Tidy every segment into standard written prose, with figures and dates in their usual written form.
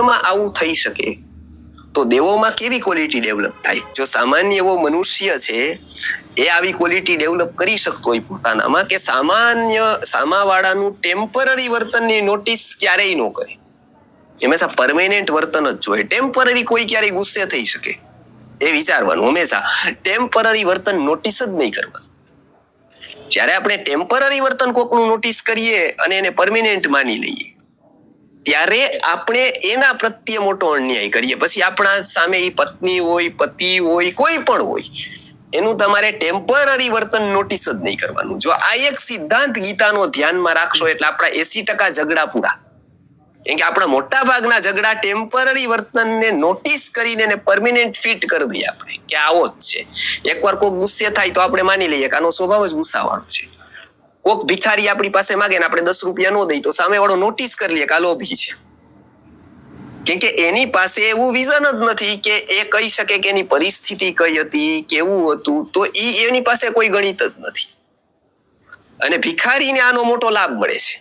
આવું થઈ શકે તો દેવોમાં કેવી ક્વોલિટી ડેવલપ થાય? જો સામાન્ય એવો મનુષ્ય છે એ આવી ક્વોલિટી ડેવલપ કરી શકતો હોય પોતાનામાં કે સામાવાળાનું ટેમ્પરરી વર્તનની નોટિસ ક્યારેય ન કરે, હંમેશા પરમેનન્ટ વર્તન જ જોઈએ. ટેમ્પરરી કોઈ ક્યારેય ગુસ્સે થઈ શકે એ વિચારવાનું, હંમેશા ટેમ્પરરી વર્તન નોટિસ જ નહીં કરવાનું. જ્યારે આપણે ટેમ્પરરી વર્તન કોકનું નોટિસ કરીએ અને એને પરમેનન્ટ માની લઈએ ત્યારે આપણે એના પ્રત્યે મોટો અન્યાય કરીએ. પછી આપણા સામે એ પત્ની હોય, પતિ હોય, કોઈ પણ હોય, એનું તમારે ટેમ્પરરી વર્તન નોટિસ જ નહીં કરવાનું. જો આ એક સિદ્ધાંત ગીતાનો ધ્યાનમાં રાખશો એટલે આપણા 80% ઝઘડા પૂરા. કેમ કે આપણા મોટા ભાગના ઝઘડા ટેમ્પરરી વર્તનને નોટિસ કરીને એને પરમેનન્ટ ફિટ કરી દઈએ આપણે કે આવો જ છે. એકવાર કોઈ ગુસ્સે થાય તો આપણે માની લઈએ કે આનો સ્વભાવ જ ગુસ્સાવાળો છે. કોક ભિખારી આપણી પાસે માગે ને આપણે 10 રૂપિયા ન દઈ તો સામે વાળો નોટિસ કરી લે કે આ લોભી છે. કેમ કે એની પાસે એવું વિઝન જ નથી કે એ કહી શકે કે એની પરિસ્થિતિ કઈ હતી, કેવું હતું, તો એની પાસે કોઈ ગણિત જ નથી. અને ભિખારીને આનો મોટો લાભ મળે છે.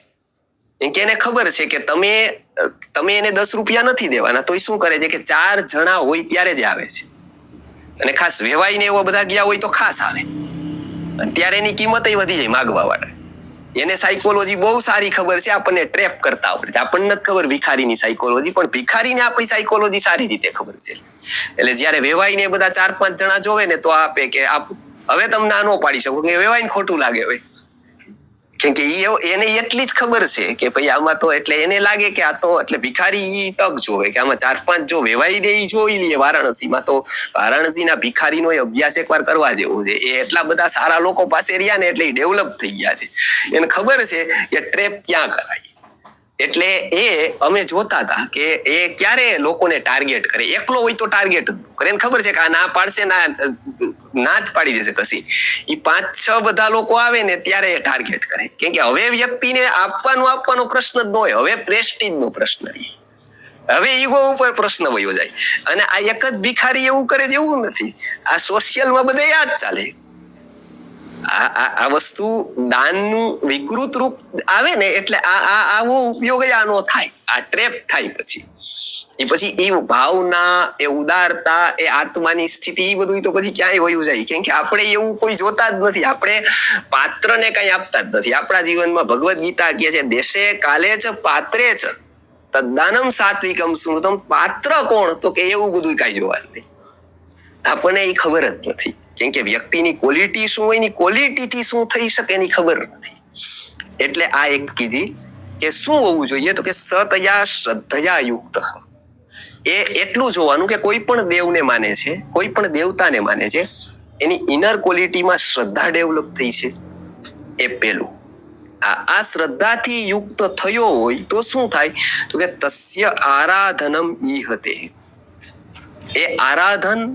કેમ કે એને ખબર છે કે તમે એને 10 રૂપિયા નથી દેવાના તો એ શું કરે છે કે 4 જણા હોય ત્યારે જ આવે છે. અને ખાસ વેવાઈને એવા બધા ગયા હોય તો ખાસ આવે. અને ત્યારે એની કિંમત વધી જાય માગવા વાળા. એને સાયકોલોજી બહુ સારી ખબર છે, આપણને ટ્રેપ કરતા આવડે. આપણને નથી ખબર ભિખારીની સાયકોલોજી, પણ ભિખારીને આપણી સાયકોલોજી સારી રીતે ખબર છે. એટલે જયારે વેવાઈને બધા 4-5 જણા જોવે ને તો આપે કે આપું. હવે તમને આ ન પાડી શકો કે વેવાઈને ખોટું લાગે હોય. કેમ કે એને એટલી જ ખબર છે કે ભાઈ આમાં તો, એટલે એને લાગે કે આ તો, એટલે ભિખારી તક જોવે કે આમાં 4-5 જો વેવાઈ દે જોઈ લઈએ વારાણસીમાં, તો વારાણસીના ભિખારીનો અભ્યાસ એકવાર કરવા જેવો છે. એ એટલા બધા સારા લોકો પાસે રહ્યા ને એટલે ડેવલપ થઈ ગયા છે. એને ખબર છે કે ટ્રેપ ક્યાં કરાય. એટલે અમે જોતા હતા કે એ ક્યારે લોકોને ટાર્ગેટ કરે. એકલો હોય તો ટાર્ગેટ જ કરે. એને ખબર છે કે આ ના પાડશે, ના જ પાડી દેશે કશી. એ 5-6 બધા લોકો આવે ને ત્યારે એ ટાર્ગેટ કરે. કેમ કે હવે વ્યક્તિને આપવાનો પ્રશ્ન જ ન હોય, હવે પ્રેસ્ટીજ નો પ્રશ્ન, હવે ઈગો ઉપર પ્રશ્ન વયો જાય. અને આ એક જ ભિખારી એવું કરે જેવું નથી. આ સોશિયલમાં બધે આ જ ચાલે. આ વસ્તુ દાનનું વિકૃત રૂપ આવે ને એટલે આવો ઉપયોગ આનો થાય, આ ટ્રેપ થાય. પછી એ ભાવના, એ ઉદારતા, એ આત્માની સ્થિતિ, એ બધું તો પછી ક્યાંય વયું જાય. કેમ કે આપણે એવું કોઈ જોતા જ નથી. આપણે પાત્રને કઈ આપતા જ નથી. આપણા જીવનમાં ભગવદ ગીતા કહે છે દેશે કાલે જ પાત્રે જ તદ્દાનમ સાત્વિકમ સ્મૃતમ. પાત્ર કોણ? તો કે એવું બધું કઈ જોવાનું નહીં. આપણને એ ખબર જ નથી. કેમ કે વ્યક્તિની ક્વોલિટી શું હોય, એની ક્વોલિટીથી શું થઈ શકે એની ખબર નથી. એટલે આ એક કીધી કે શું હોવું જોઈએ, તો કે સતયા શ્રદ્ધયા યુક્ત. એ એટલું જોવાનું કે કોઈ પણ દેવને માને છે, કોઈ પણ દેવતાને માને છે, એની ઇનર ક્વોલિટીમાં શ્રદ્ધા ડેવલપ થઈ છે. એ પેલું. આ શ્રદ્ધાથી યુક્ત થયો હોય તો શું થાય, તો કે તસ્ય આરાધનમ ઈહતે. એ આરાધન